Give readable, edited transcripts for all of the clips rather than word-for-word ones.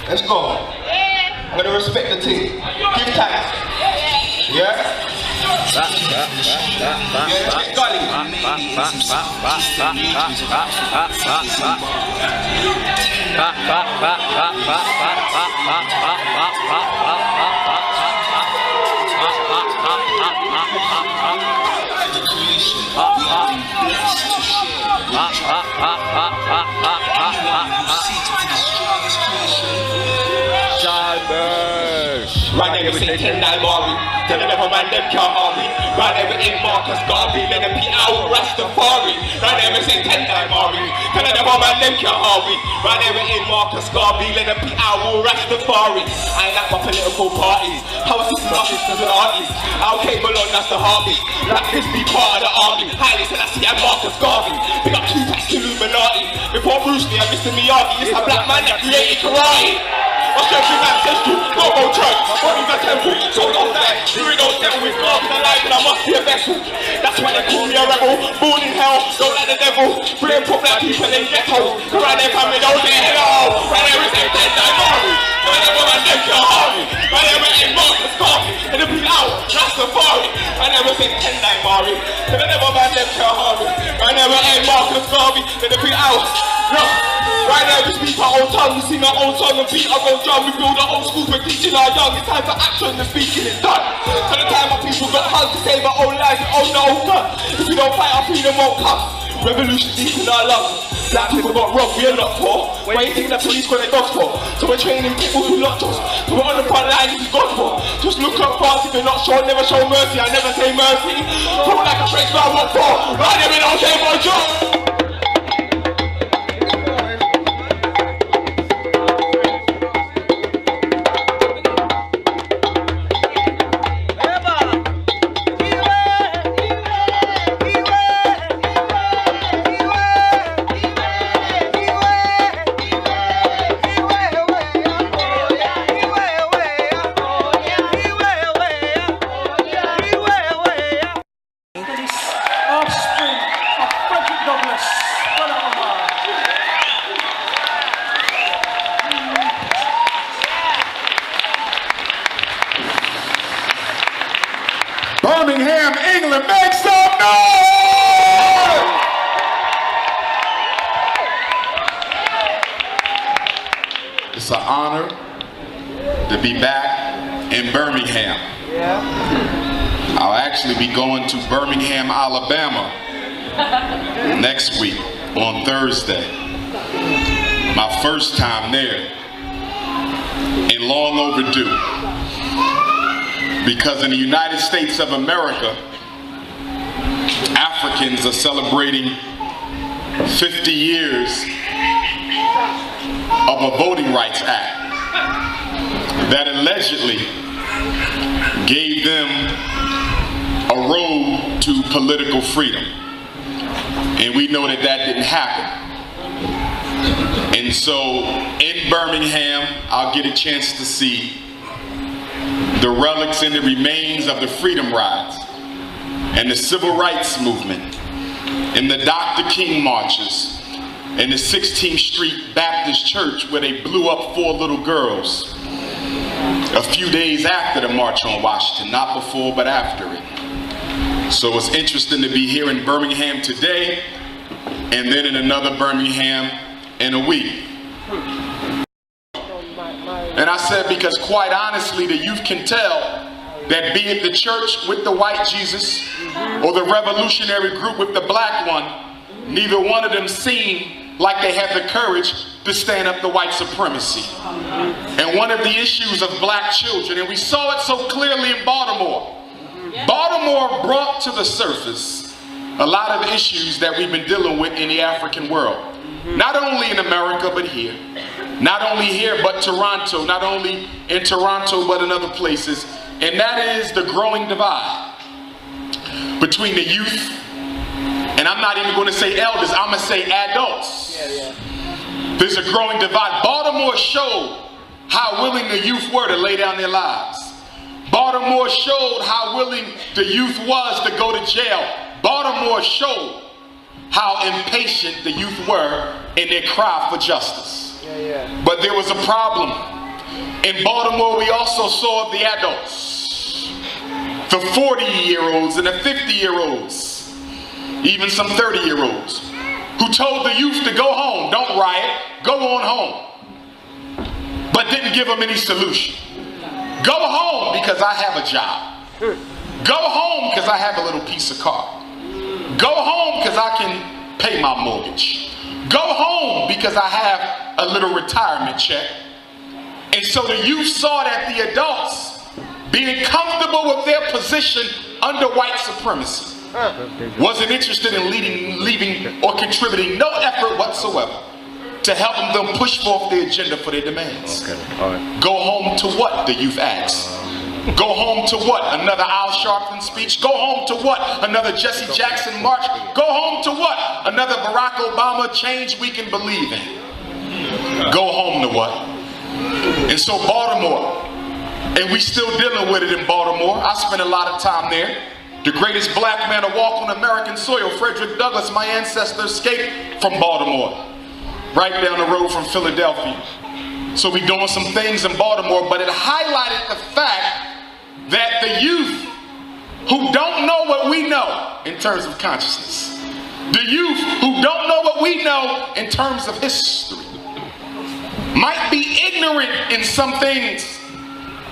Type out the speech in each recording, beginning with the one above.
Let's go. I'm gonna respect the team. Give thanks. Yeah? Yeah, let's get golly. Right there we say 10-9 Mari. Tell them never man them can't harm me. Right there we in Marcus Garvey. Let them be out Rastafari. Right there we say 10-9 Mari. Tell them never man them can't harm me. Right there we in Marcus Garvey. Let them be out Rastafari. I ain't like my political parties. How is this nothing as an artist? I'll cable on, that's the heartbeat. Like this be part of the army. Highly Selassie and Marcus Garvey. Pick up Tupac Illuminati. Before Bruce Lee and Mr. Miyagi, it's a black man that created karate. My strength is ancestral, don't go church, my body's a temple, so don't die. Doing those devil with God in the life and I must be a vessel. That's why they call me a rebel, born in hell, don't like the devil. Bring poor black people in ghettos, cause right there family don't say hello. Right there is a 10-9 Mari, right there when I them can't harm me. Right there we're in Marcus Garvey, and if we out, that's Safari. Right there we're in 10-9 Mari, and I never man them can't harm me. Right there we're in Marcus Garvey, and if we out, look. Right now we speak our own tongue, we sing our own song and beat our own drum. We build our own schools, we're teaching our young. It's time for action, the speaking is done. So the time our people got hung to save our own lives and own our own gun. If we don't fight, our freedom won't come. Revolution deep in our lungs. Black people got robbed, we are not for. Why you think the police got their dogs for? So we're training people who locked us. So we're on the front line, this is God for. Just look up fast if you're not sure, never show mercy, I never say mercy. Talk like a French man, what for? Right there we don't say for a job. Birmingham, England, make some noise! It's an honor to be back in Birmingham. I'll actually be going to Birmingham, Alabama next week on Thursday. My first time there and long overdue. Because in the United States of America, Africans are celebrating 50 years of a Voting Rights Act that allegedly gave them a road to political freedom. And we know that that didn't happen. And so in Birmingham, I'll get a chance to see the relics and the remains of the freedom rides and the civil rights movement and the Dr. King marches and the 16th Street Baptist Church where they blew up 4 little girls a few days after the March on Washington, not before but after it. So it's interesting to be here in Birmingham today and then in another Birmingham in a week. And I said because quite honestly the youth can tell that be it the church with the white Jesus or the revolutionary group with the black one, neither one of them seemed like they had the courage to stand up to white supremacy. And one of the issues of black children, and we saw it so clearly in Baltimore, Baltimore brought to the surface a lot of issues that we've been dealing with in the African world. Not only in America, but here. Not only here, but Toronto. Not only in Toronto, but in other places. And that is the growing divide between the youth, and I'm not even going to say elders, I'm going to say adults. There's a growing divide. Baltimore showed how willing the youth were to lay down their lives. Baltimore showed how willing the youth was to go to jail. Baltimore showed how impatient the youth were in their cry for justice. But there was a problem. In Baltimore, we also saw the adults, the 40-year-olds and the 50-year-olds, even some 30-year-olds, who told the youth to go home, don't riot, go on home, but didn't give them any solution. Go home because I have a job. Go home because I have a little piece of car. Go home because I can pay my mortgage. Go home because I have a little retirement check. And so the youth saw that the adults, being comfortable with their position under white supremacy, wasn't interested in leaving or contributing no effort whatsoever to help them push forth the agenda for their demands. Go home to what, the youth asked. Go home to what? Another Al Sharpton speech? Go home to what? Another Jesse Jackson march? Go home to what? Another Barack Obama change we can believe in? Go home to what? And so Baltimore, and we still dealing with it in Baltimore. I spent a lot of time there. The greatest black man to walk on American soil, Frederick Douglass, my ancestor, escaped from Baltimore, right down the road from Philadelphia. So we doing some things in Baltimore, but it highlighted the fact that the youth who don't know what we know in terms of consciousness, the youth who don't know what we know in terms of history, might be ignorant in some things,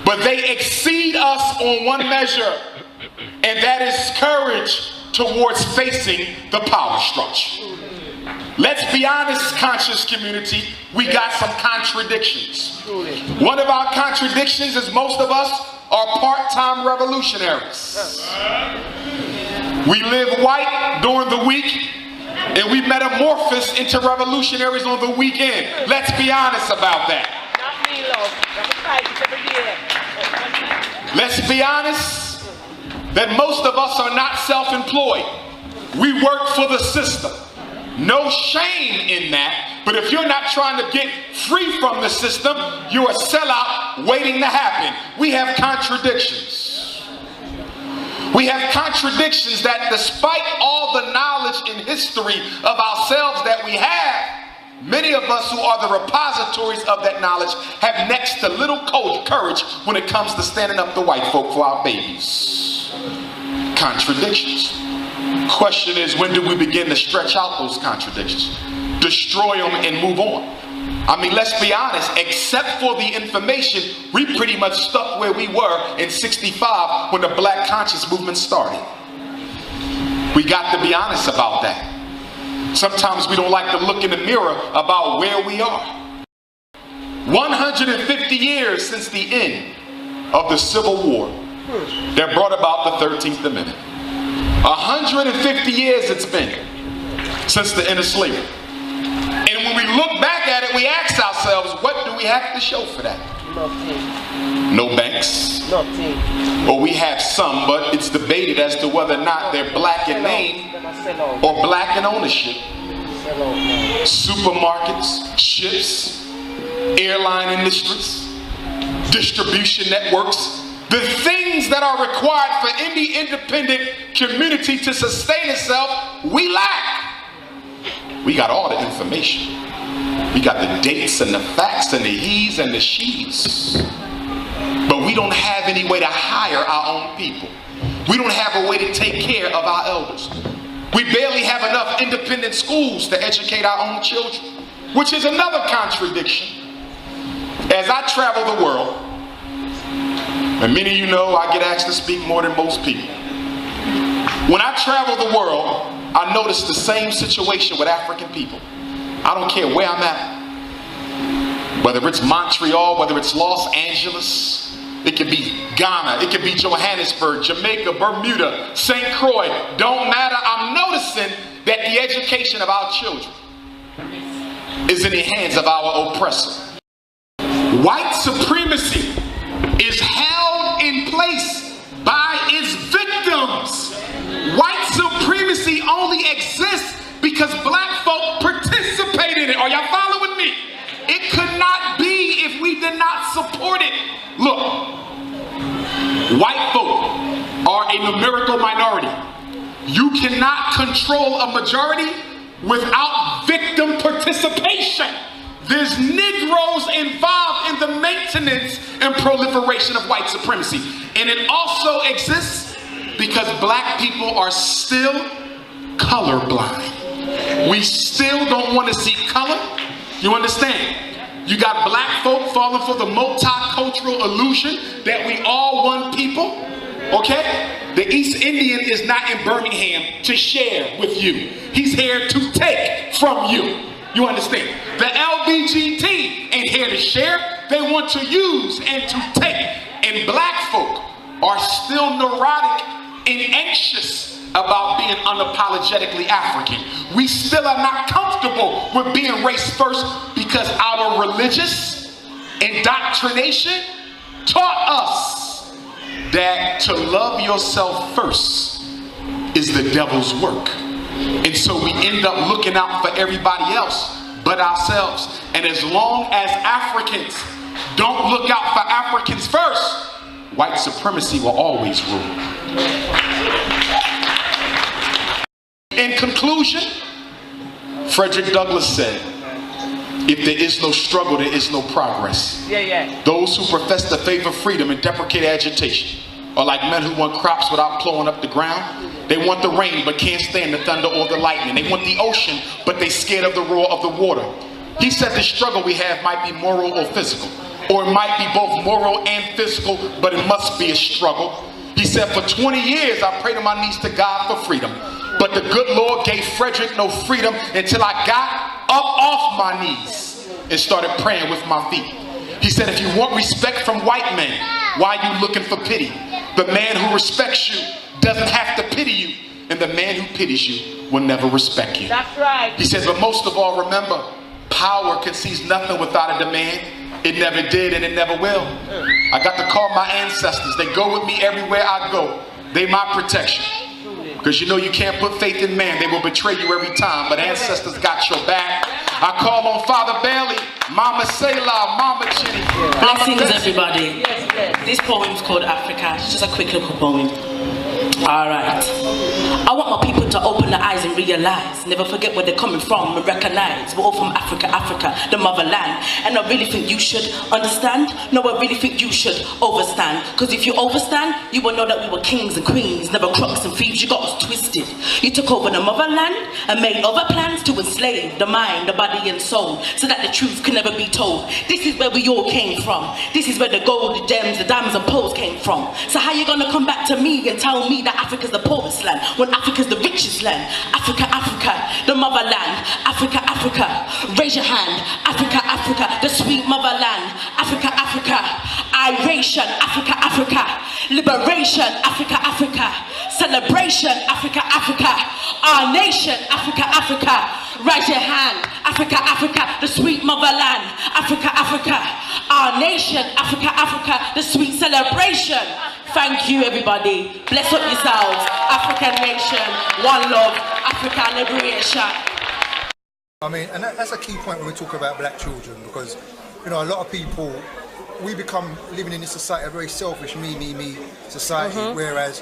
but they exceed us on one measure, and that is courage towards facing the power structure. Let's be honest, conscious community, we got some contradictions. One of our contradictions is most of us are part-time revolutionaries. We live white during the week, and we metamorphose into revolutionaries on the weekend. Let's be honest about that. Let's be honest that most of us are not self-employed. We work for the system. No shame in that, but if you're not trying to get free from the system, you're a sellout waiting to happen. We have contradictions. We have contradictions that despite all the knowledge and history of ourselves that we have, many of us who are the repositories of that knowledge have next to little courage when it comes to standing up to white folk for our babies. Contradictions. Question is, when do we begin to stretch out those contradictions, destroy them, and move on? I mean, let's be honest, except for the information, we pretty much stuck where we were in '65 when the black conscious movement started. We got to be honest about that. Sometimes we don't like to look in the mirror about where we are. 150 years since the end of the Civil War that brought about the 13th Amendment. 150 years it's been since the end of slavery. And when we look back at it, we ask ourselves, what do we have to show for that? Nothing. No banks. Nothing. Or we have some, but it's debated as to whether or not they're black in name or black in ownership. Supermarkets, ships, airline industries, distribution networks, the things that are required for any independent community to sustain itself, we lack. We got all the information. We got the dates and the facts and the he's and the she's. But we don't have any way to hire our own people. We don't have a way to take care of our elders. We barely have enough independent schools to educate our own children, which is another contradiction. As I travel the world, and many of you know I get asked to speak more than most people. When I travel the world, I notice the same situation with African people. I don't care where I'm at. Whether it's Montreal, whether it's Los Angeles, it could be Ghana, it could be Johannesburg, Jamaica, Bermuda, St. Croix, don't matter. I'm noticing that the education of our children is in the hands of our oppressor. White supremacy is held in place by its victims. White supremacy only exists because black folk participate in it. Are y'all following me? It could not be if we did not support it. Look, white folk are a numerical minority. You cannot control a majority without victim participation. There's Negroes involved in the maintenance maintenance and proliferation of white supremacy. And it also exists because black people are still colorblind. We still don't want to see color. You understand? You got black folk falling for the multicultural illusion that we all one people. Okay? The East Indian is not in Birmingham to share with you. He's here to take from you. You understand? The LBGT ain't here to share. They want to use and to take. And black folk are still neurotic and anxious about being unapologetically African. We still are not comfortable with being race first because our religious indoctrination taught us that to love yourself first is the devil's work. And so we end up looking out for everybody else but ourselves. And as long as Africans don't look out for Africans first, white supremacy will always rule. In conclusion, Frederick Douglass said, if there is no struggle, there is no progress. Those who profess the faith of freedom and deprecate agitation are like men who want crops without plowing up the ground. They want the rain but can't stand the thunder or the lightning. They want the ocean but they're scared of the roar of the water. He said the struggle we have might be moral or physical, or it might be both moral and physical, but it must be a struggle. He said, for 20 years I prayed on my knees to God for freedom, but the good Lord gave Frederick no freedom until I got up off my knees and started praying with my feet. He said, if you want respect from white men, why are you looking for pity? The man who respects you doesn't have to pity you, and the man who pities you will never respect you. That's right. He says, but most of all, remember, power concedes nothing without a demand. It never did and it never will. I got to call my ancestors. They go with me everywhere I go. They my protection. Because you know you can't put faith in man. They will betray you every time. But ancestors got your back. I call on Father Bailey, Mama Selah, Mama Jenny. Blessings, everybody. This poem is called Africa. It's just a quick little poem. Alright. I want my people to open their eyes and realize, never forget where they're coming from and recognize we're all from Africa, Africa, the motherland. And I really think you should understand. No, I really think you should overstand. Because if you overstand, you will know that we were kings and queens, never crooks and thieves. You got us twisted. You took over the motherland and made other plans to enslave the mind, the body and soul, so that the truth can never be told. This is where we all came from. This is where the gold, the gems, the diamonds and pearls came from. So how you gonna come back to me and tell me that Africa's the poorest land when Africa's the richest land? Africa, Africa, the motherland. Africa, Africa, raise your hand. Africa, Africa, the sweet motherland. Africa, Africa, iration. Africa, Africa, liberation. Africa, Africa, celebration. Africa, Africa, our nation. Africa, Africa, raise your hand. Africa, Africa, the sweet motherland. Africa, Africa, our nation. Africa, Africa, the sweet celebration. Thank you, everybody. Bless up yourselves. African nation, one love, African liberation. I mean, and that's a key point when we talk about black children, because, you know, a lot of people, we become living in this society, a very selfish me society, whereas,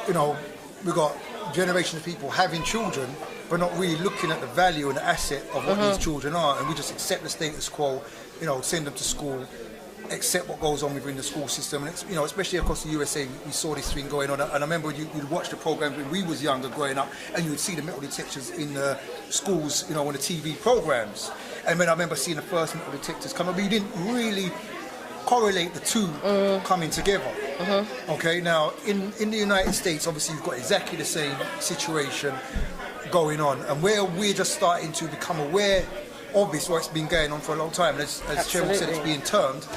you know, we've got generations of people having children, but not really looking at the value and the asset of what these children are, and we just accept the status quo, you know, send them to school, accept what goes on within the school system. And it's, you know, especially across the USA, we saw this thing going on. And I remember you'd watch the programs when we was younger growing up, and you would see the metal detectors in the schools, you know, on the TV programs. And then I remember seeing the first metal detectors come up, but you didn't really correlate the two coming together. Okay, now in the United States, obviously you've got exactly the same situation going on, and where we're just starting to become aware of this, where it's been going on for a long time, and as Cheryl said, it's being termed.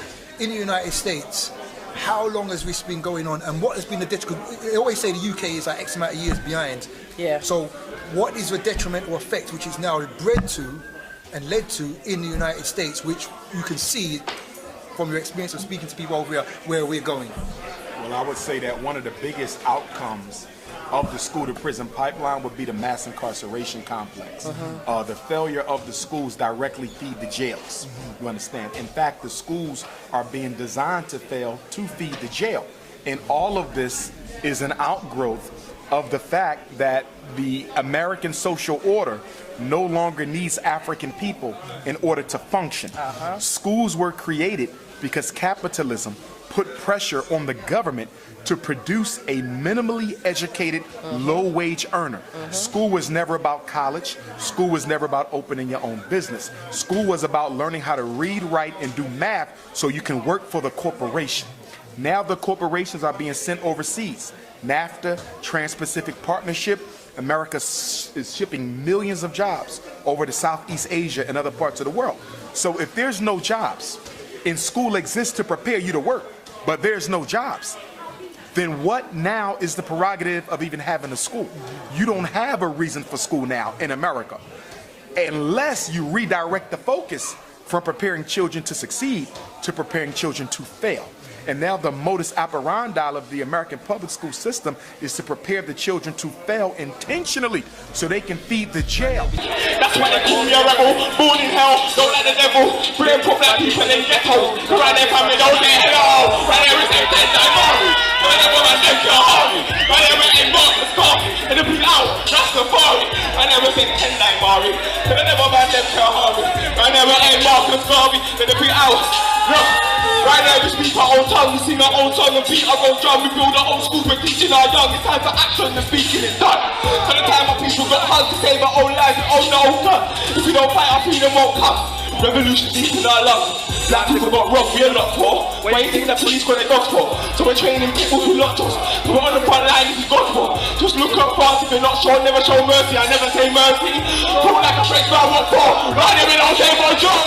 In the United States, how long has this been going on, and what has been the detriment? They always say the UK is like X amount of years behind. Yeah. So what is the detrimental effect which is now bred to and led to in the United States, which you can see from your experience of speaking to people over here, where we're going? Well, I would say that one of the biggest outcomes of the school to prison pipeline would be the mass incarceration complex. The failure of the schools directly feed the jails. You understand? In fact, the schools are being designed to fail to feed the jail. And all of this is an outgrowth of the fact that the American social order no longer needs African people in order to function. Schools were created because capitalism put pressure on the government to produce a minimally educated, low-wage earner. School was never about college. School was never about opening your own business. School was about learning how to read, write, and do math so you can work for the corporation. Now the corporations are being sent overseas. NAFTA, Trans-Pacific Partnership, America is shipping millions of jobs over to Southeast Asia and other parts of the world. So if there's no jobs, and school exists to prepare you to work, but there's no jobs, then what now is the prerogative of even having a school? You don't have a reason for school now in America, unless you redirect the focus from preparing children to succeed to preparing children to fail. And now the modus operandi of the American public school system is to prepare the children to fail intentionally so they can feed the jail. That's why they call me a rebel, born in hell, don't like the devil. Bring put black people in ghetto, around their family don't get hello. Right there is a dead diamond, right there with my them can't harm me. Right there with a Marcus Garvey, and the people out, that's the Fari. Right there with a 10-9 Mari, and the never man them can't harm me. Right there with a Marcus Garvey, and the people out. Right now we speak our own tongue, we sing our own song and beat our own drum. We build our own schools, we're teaching our young. It's time for action, the speaking is done. So the time our people got hung to save our own lives and own our own gun. If we don't fight, our freedom won't come. Revolution deep in our lungs. Black people got wrong, we are not poor. Why you think the police got their dogs for? So we're training people who locked us. We're on the front line, if you got for. Just look up fast, if you're not sure, never show mercy. I never say mercy. Feel like a fake man, what for? Right there, we don't say bonjour.